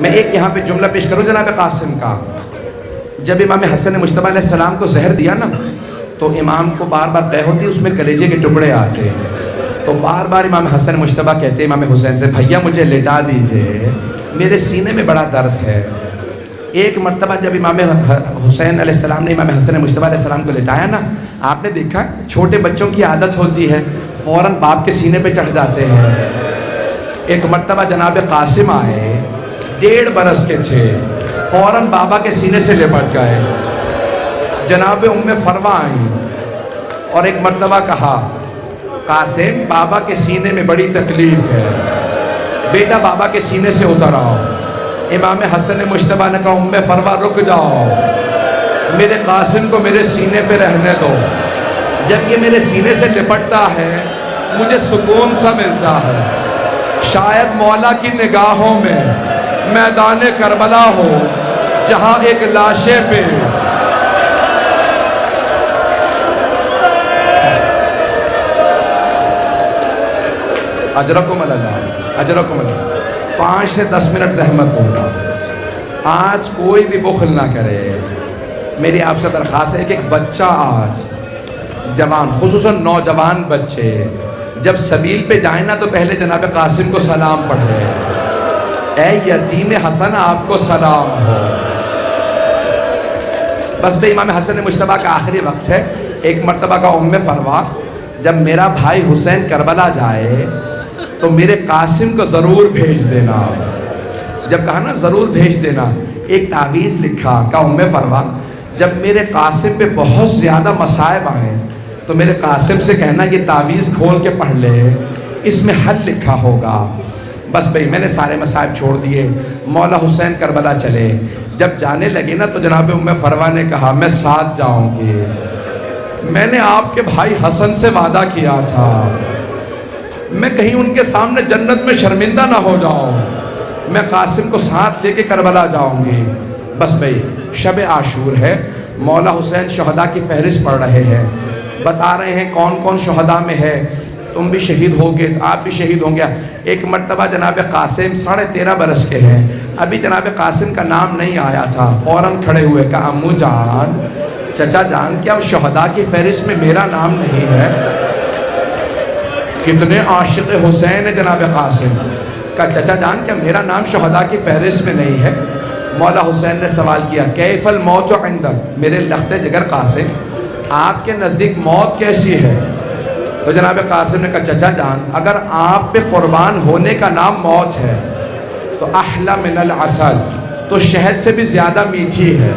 میں ایک یہاں پہ جملہ پیش کروں جناب قاسم کا. جب امام حسن مجتبیٰ علیہ السلام کو زہر دیا نا تو امام کو بار بار قے ہوتی اس میں کلیجے کے ٹکڑے آتے ہیں. تو بار بار امام حسن مجتبیٰ کہتے ہیں امام حسین سے بھیا مجھے لٹا دیجئے میرے سینے میں بڑا درد ہے. ایک مرتبہ جب امام حسین علیہ السلام نے امام حسن مجتبیٰ علیہ السلام کو لٹایا نا, آپ نے دیکھا چھوٹے بچوں کی عادت ہوتی ہے فوراً باپ کے سینے پہ چڑھ جاتے ہیں. ایک مرتبہ جناب قاسم آئے 1.5 برس کے تھے, فوراً بابا کے سینے سے لپٹ گئے. جناب فروا آئیں اور ایک مرتبہ کہا قاسم بابا کے سینے میں بڑی تکلیف ہے, بیٹا بابا کے سینے سے اتر آؤ. امام حسن مجتبیٰ نے کہا فروا رک جاؤ, میرے قاسم کو میرے سینے پہ رہنے دو. جب یہ میرے سینے سے لپٹتا ہے مجھے سکون سا ملتا ہے. شاید مولا کی نگاہوں میں میدان کربلا ہو جہاں ایک لاشے پہ اجرکم اللہ اجرکم اللہ. 5 سے 10 منٹ زحمت ہوگا. آج کوئی بھی بخل نہ کرے. میری آپ سے درخواست ہے کہ ایک بچہ آج جوان خصوصاً نوجوان بچے جب سبیل پہ جائیں نا تو پہلے جناب قاسم کو سلام پڑھے. اے یتیم حسن آپ کو سلام ہو. بس بھئی امام حسن مجتبیٰ کا آخری وقت ہے. ایک مرتبہ کا فروا جب میرا بھائی حسین کربلا جائے تو میرے قاسم کو ضرور بھیج دینا. جب کہا نا ضرور بھیج دینا, ایک تعویذ لکھا کا فروا جب میرے قاسم پہ بہت زیادہ مصائب آئیں تو میرے قاسم سے کہنا یہ تعویذ کھول کے پڑھ لے, اس میں حل لکھا ہوگا. بس بھئی میں نے سارے مصائب چھوڑ دیے, مولا حسین کربلا چلے. جب جانے لگے نا تو جناب فروا نے کہا میں ساتھ جاؤں گی, میں نے آپ کے بھائی حسن سے وعدہ کیا تھا, میں کہیں ان کے سامنے جنت میں شرمندہ نہ ہو جاؤں, میں قاسم کو ساتھ لے کے کربلا جاؤں گی. بس بھئی شب عاشور ہے, مولا حسین شہداء کی فہرست پڑھ رہے ہیں, بتا رہے ہیں کون کون شہداء میں ہے. تم بھی شہید ہوگے, آپ بھی شہید ہوں گے. ایک مرتبہ جناب قاسم 13.5 برس کے ہیں, ابھی جناب قاسم کا نام نہیں آیا تھا, فوراً کھڑے ہوئے کہا امو جان چچا جان کیا شہداء کی فہرست میں میرا نام نہیں ہے؟ کتنے عاشق حسین ہے جناب قاسم. کہا چچا جان کیا میرا نام شہداء کی فہرست میں نہیں ہے؟ مولا حسین نے سوال کیا کیف الموت عندک, میرے لخت جگر قاسم آپ کے نزدیک موت کیسی ہے؟ تو جناب قاسم نے کہا چچا جان اگر آپ پہ قربان ہونے کا نام موت ہے تو احلی من العسل, تو شہد سے بھی زیادہ میٹھی ہے.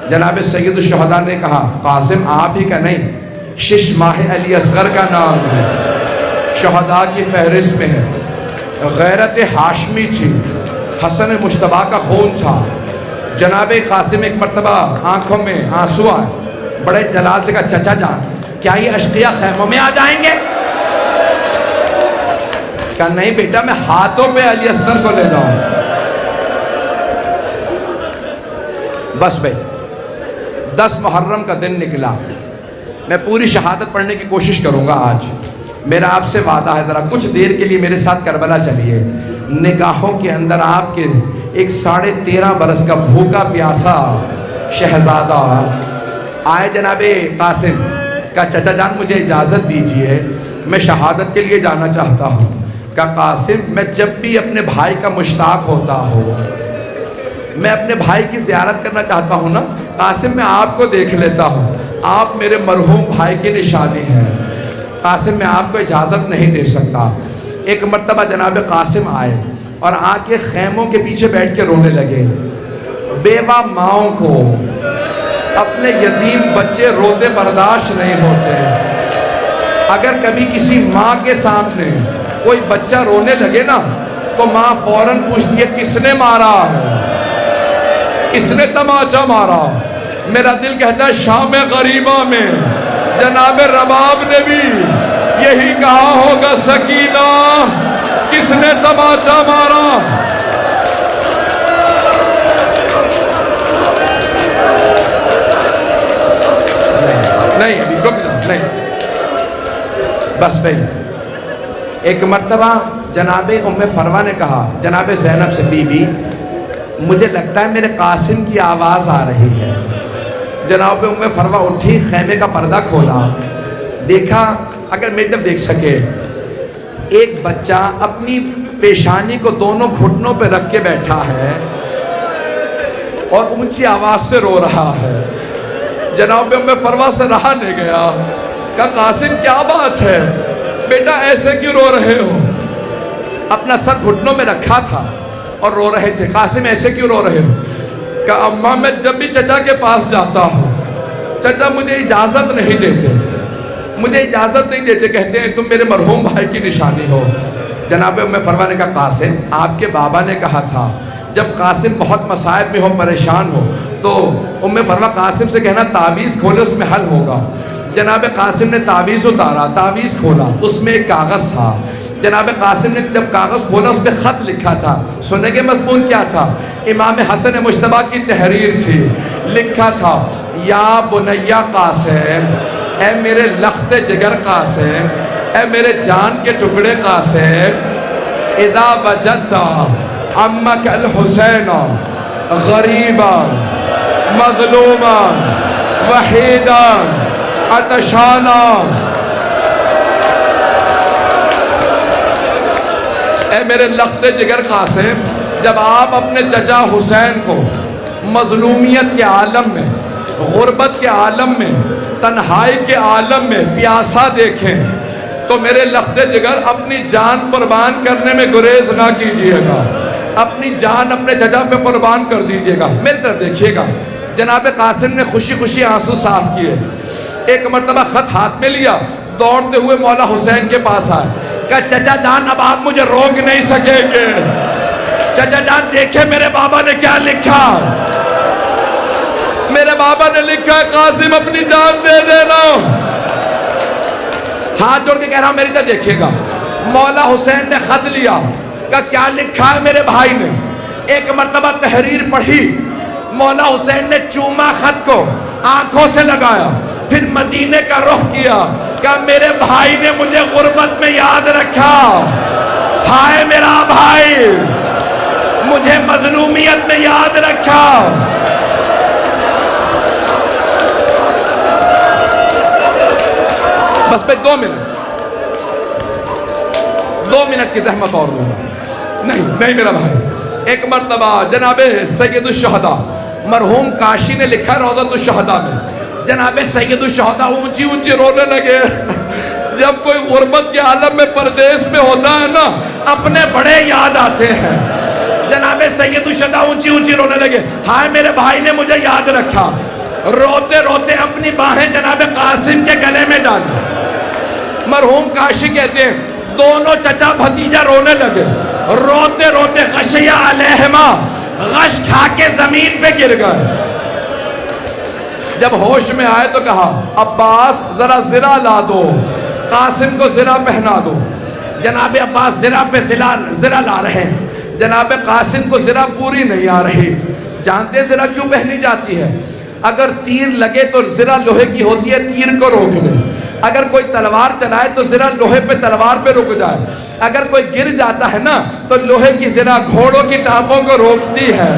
جناب سید الشہداء نے کہا قاسم آپ ہی کا نہیں, شش ماہ علی اصغر کا نام ہے, شہداء کی فہرست میں ہے. غیرت ہاشمی تھی, حسن مجتبیٰ کا خون تھا. جناب قاسم ایک مرتبہ آنکھوں میں آنسو آئے, بڑے جلال سے کہا چچا جان کیا یہ اشقیاء خیموں میں آ جائیں گے؟ کہا نہیں بیٹا میں ہاتھوں پہ علی اصغر کو لے جاؤں. بس بھئی 10 محرم کا دن نکلا, میں پوری شہادت پڑھنے کی کوشش کروں گا آج. میرا آپ سے وعدہ ہے ذرا کچھ دیر کے لیے میرے ساتھ کربلا چلیے. نگاہوں کے اندر آپ کے ایک 13.5 برس کا بھوکا پیاسا شہزادہ آئے. جناب قاسم کہا چچا جان مجھے اجازت دیجئے میں شہادت کے لیے جانا چاہتا ہوں. کہا قاسم میں جب بھی اپنے بھائی کا مشتاق ہوتا ہوں, میں اپنے بھائی کی زیارت کرنا چاہتا ہوں نا قاسم میں آپ کو دیکھ لیتا ہوں, آپ میرے مرحوم بھائی کی نشانی ہیں. قاسم میں آپ کو اجازت نہیں دے سکتا. ایک مرتبہ جناب قاسم آئے اور آ کے خیموں کے پیچھے بیٹھ کے رونے لگے. بیوہ ماؤں کو اپنے یتیم بچے روتے برداشت نہیں ہوتے. اگر کبھی کسی ماں کے سامنے کوئی بچہ رونے لگے نا تو ماں فوراً پوچھتی ہے کس نے مارا ہے, کس نے تماچا مارا. میرا دل کہتا ہے شام غریبہ میں جناب رباب نے بھی یہی کہا ہوگا سکینہ کس نے تماچا مارا. نہیں ابھی نہیں. بس بھئی ایک مرتبہ جناب فروا نے کہا جناب زینب سے بی بی مجھے لگتا ہے میرے قاسم کی آواز آ رہی ہے۔ جناب ام فروا اٹھی، خیمے کا پردہ کھولا، دیکھا، اگر میری طرف دیکھ سکے، ایک بچہ اپنی پیشانی کو دونوں گھٹنوں پہ رکھ کے بیٹھا ہے اور اونچی آواز سے رو رہا ہے۔ جناب ام فروا سے رہا نہیں گیا، کہا قاسم کیا بات ہے بیٹا، ایسے کیوں رو رہے ہو؟ اپنا سر گھٹنوں میں رکھا تھا اور رو رہے تھے۔ قاسم ایسے کیوں رو رہے ہو؟ کہا اماں میں جب بھی چچا کے پاس جاتا ہوں، چچا مجھے اجازت نہیں دیتے، مجھے اجازت نہیں دیتے، کہتے ہیں تم میرے مرحوم بھائی کی نشانی ہو۔ جناب ام فروا نے کہا قاسم آپ کے بابا نے کہا تھا جب قاسم بہت مصائب میں ہو، پریشان ہو، تو ام فروا قاسم سے کہنا تعویذ کھولے، اس میں حل ہوگا۔ جناب قاسم نے تعویذ اتارا، تعویذ کھولا، اس میں ایک کاغذ تھا۔ جناب قاسم نے جب کاغذ کھولا اس پہ خط لکھا تھا، سنیں گے مضمون کیا تھا؟ امام حسن مجتبیٰ کی تحریر تھی، لکھا تھا یا بنیا قاسم، اے میرے لخت جگر قاسم، اے میرے جان کے ٹکڑے قاسم، اذا وجدت عمک الحسین غریبا مظلوما وحیدا عطشانا، اے میرے لخت جگر قاسم، جب آپ اپنے چچا حسین کو مظلومیت کے عالم میں، غربت کے عالم میں، تنہائی کے عالم میں پیاسا دیکھیں تو میرے لخت جگر اپنی جان قربان کرنے میں گریز نہ کیجئے گا، اپنی جان اپنے چچا پہ قربان کر دیجئے گا۔ میری طرف دیکھیے گا، جناب قاسم نے خوشی خوشی آنسو صاف کیے، ایک مرتبہ خط ہاتھ میں لیا، دوڑتے ہوئے مولا حسین کے پاس آئے، کہا چچا جان اب آپ مجھے روک نہیں سکیں گے، چچا جان دیکھیں میرے بابا نے کیا لکھا، میرے بابا نے لکھا ہے قاسم اپنی جان دے دینا۔ ہاتھ جوڑ کے کہہ رہا ہوں میری طرف دیکھیے گا، مولا حسین نے خط لیا، کہا کیا لکھا ہے میرے بھائی نے؟ ایک مرتبہ تحریر پڑھی، مولا حسین نے چوما خط کو، آنکھوں سے لگایا، پھر مدینے کا رخ کیا، کہا میرے بھائی نے مجھے غربت میں یاد رکھا، ہائے میرا بھائی مجھے مظلومیت میں یاد رکھا۔ بس میں 2 منٹ کی زحمت اور لوں گا، نہیں میرا بھائی۔ ایک مرتبہ جناب سید الشہداء مرحوم کاشی نے لکھا روضۃ الشہداء میں، جناب سید الشہداء اونچی اونچی رونے لگے۔ جب کوئی غربت کے عالم میں پردیس میں ہوتا ہے نا، اپنے بڑے یاد آتے ہیں۔ جناب سید الشہداء اونچی اونچی رونے لگے، ہائے میرے بھائی نے مجھے یاد رکھا۔ روتے روتے اپنی باہیں جناب قاسم کے گلے میں ڈالی۔ مرحوم کاشی کہتے ہیں دونوں چچا بھتیجا رونے لگے، روتے روتے غشیہ علیہما، غش کھا کے زمین پہ گر گئے۔ جب ہوش میں آئے تو کہا عباس ذرا زرہ لا دو، قاسم کو زرہ پہنا دو۔ جناب عباس زرہ پہ زرہ لا رہے ہیں، جناب قاسم کو زرہ پوری نہیں آ رہی۔ جانتے زرہ کیوں پہنی جاتی ہے؟ اگر تیر لگے تو زرہ لوہے کی ہوتی ہے، تیر کو روک لے۔ اگر کوئی تلوار چلائے تو زرہ لوہے پہ تلوار پہ رک جائے۔ اگر کوئی گر جاتا ہے نا تو لوہے کی زرہ گھوڑوں کی ٹانپوں کو روکتی ہے۔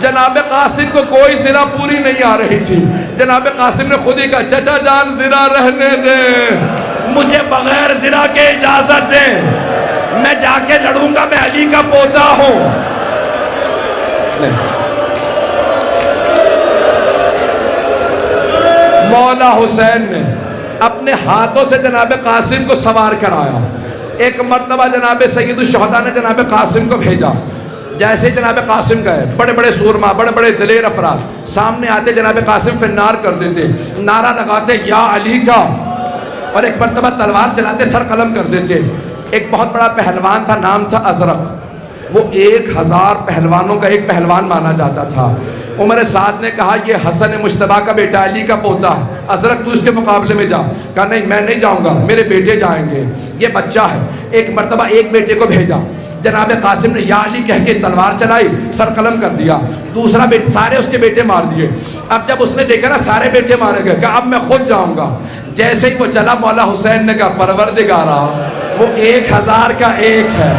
جناب قاسم کو کوئی زرہ پوری نہیں آ رہی تھی۔ جناب قاسم نے خود ہی کہا چچا جان زرہ رہنے دیں، مجھے بغیر زرہ کے اجازت دیں، میں جا کے لڑوں گا، میں علی کا پوتا ہوں۔ مولا حسین نے اپنے ہاتھوں سے جناب قاسم کو سوار کرایا۔ ایک مرتبہ جناب سید الشہداء نے جناب قاسم کو بھیجا۔ جیسے جناب قاسم گئے، بڑے بڑے سورما، بڑے بڑے دلیر افراد سامنے آتے، جناب قاسم فنار کر دیتے، نعرہ لگاتے یا علی کا، اور ایک مرتبہ تلوار چلاتے، سر قلم کر دیتے۔ ایک بہت بڑا پہلوان تھا، نام تھا ازرق، وہ 1000 پہلوانوں کا ایک پہلوان مانا جاتا تھا۔ عمر سعد نے کہا یہ حسن مجتبیٰ کا بیٹا، علی کا پوتا ہے، ازرق تو اس کے مقابلے میں جا۔ کہا نہیں میں نہیں جاؤں گا، میرے بیٹے جائیں گے، یہ بچہ ہے۔ ایک مرتبہ ایک بیٹے کو بھیجا، جناب قاسم نے یا علی کہہ کے تلوار چلائی، سر قلم کر دیا۔ دوسرا بیٹا، سارے اس کے بیٹے مار دیے۔ اب جب اس نے دیکھا نا سارے بیٹے مارے گئے، کہا اب میں خود جاؤں گا۔ جیسے ہی وہ چلا، مولا حسین نے کہا پروردگارا وہ 1000 کا ایک ہے،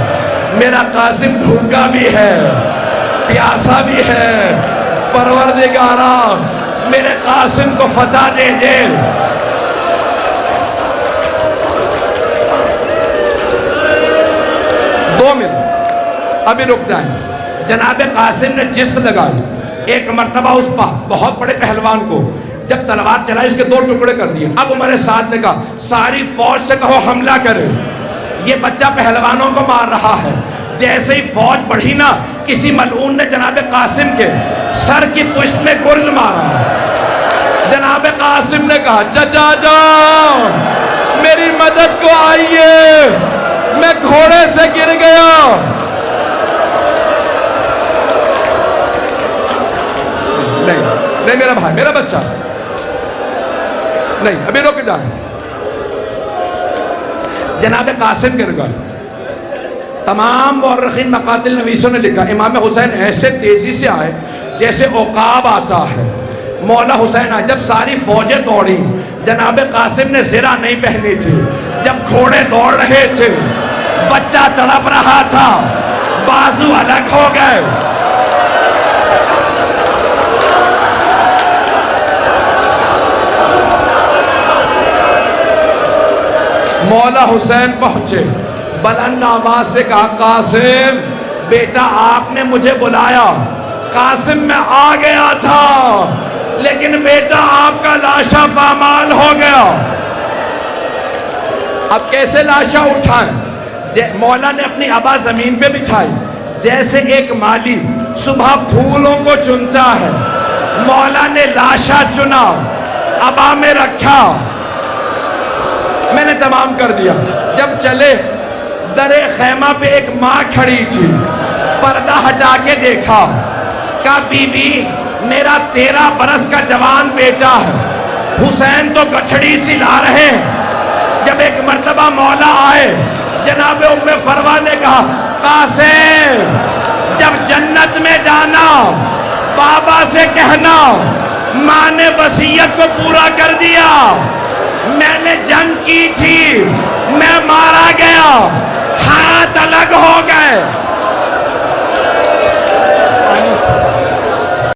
میرا قاسم بھوکا بھی ہے، پیاسا بھی ہے، پروردگارا میرے قاسم کو فتح دے دے۔ دو منٹ ابھی رک جائیں۔ جناب قاسم نے جس لگائی، ایک مرتبہ اس بہت بڑے پہلوان کو جب تلوار چلائی اس کے دو ٹکڑے کر دیے۔ اب عمر سعد نے کہا ساری فوج سے کہو حملہ کرے، یہ بچہ پہلوانوں کو مار رہا ہے۔ جیسے ہی فوج بڑھی نا، کسی ملعون نے جناب قاسم کے سر کی پشت میں گرز مارا۔ جناب قاسم نے کہا چچا جان میری مدد کو آئیے، میں گھوڑے سے گر گیا۔ نہیں میرا بھائی، میرا بچہ، نہیں ابھی رک جائیں۔ جناب قاسم گر گئے۔ تمام مورخین مقاتل نویسوں نے لکھا امام حسین ایسے تیزی سے آئے جیسے عقاب آتا ہے۔ مولا حسین آئے، جب ساری فوجیں دوڑی، جناب قاسم نے زرہ نہیں پہنی تھی، جب گھوڑے دوڑ رہے تھے، بچہ تڑپ رہا تھا، بازو الگ ہو گئے۔ مولا حسین پہنچے، بلند آواز سے کہا قاسم بیٹا آپ نے مجھے بلایا۔ قاسم میں آ گیا تھا لیکن بیٹا آپ کا لاشا پامال ہو گیا۔ اب کیسے لاشا اٹھائیں؟ مولا نے اپنی عبا زمین پہ بچھائی، جیسے ایک مالی صبح پھولوں کو چنتا ہے۔ مولا نے لاشا چنا، عبا میں رکھا، میں نے تمام کر دیا۔ جب چلے، درِ خیمہ پہ ایک ماں کھڑی تھی، پردہ ہٹا کے دیکھا، کہا بی بی میرا 13 برس کا جوان بیٹا ہے، حسین تو گچھڑی سی لا رہے ہیں۔ جب ایک مرتبہ مولا آئے، جناب ام فروا نے کہا قاسم جب جنت میں جانا بابا سے کہنا ماں نے وصیت کو پورا کر دیا، میں نے جنگ کی تھی، میں مارا گیا، ہاتھ الگ ہو گئے۔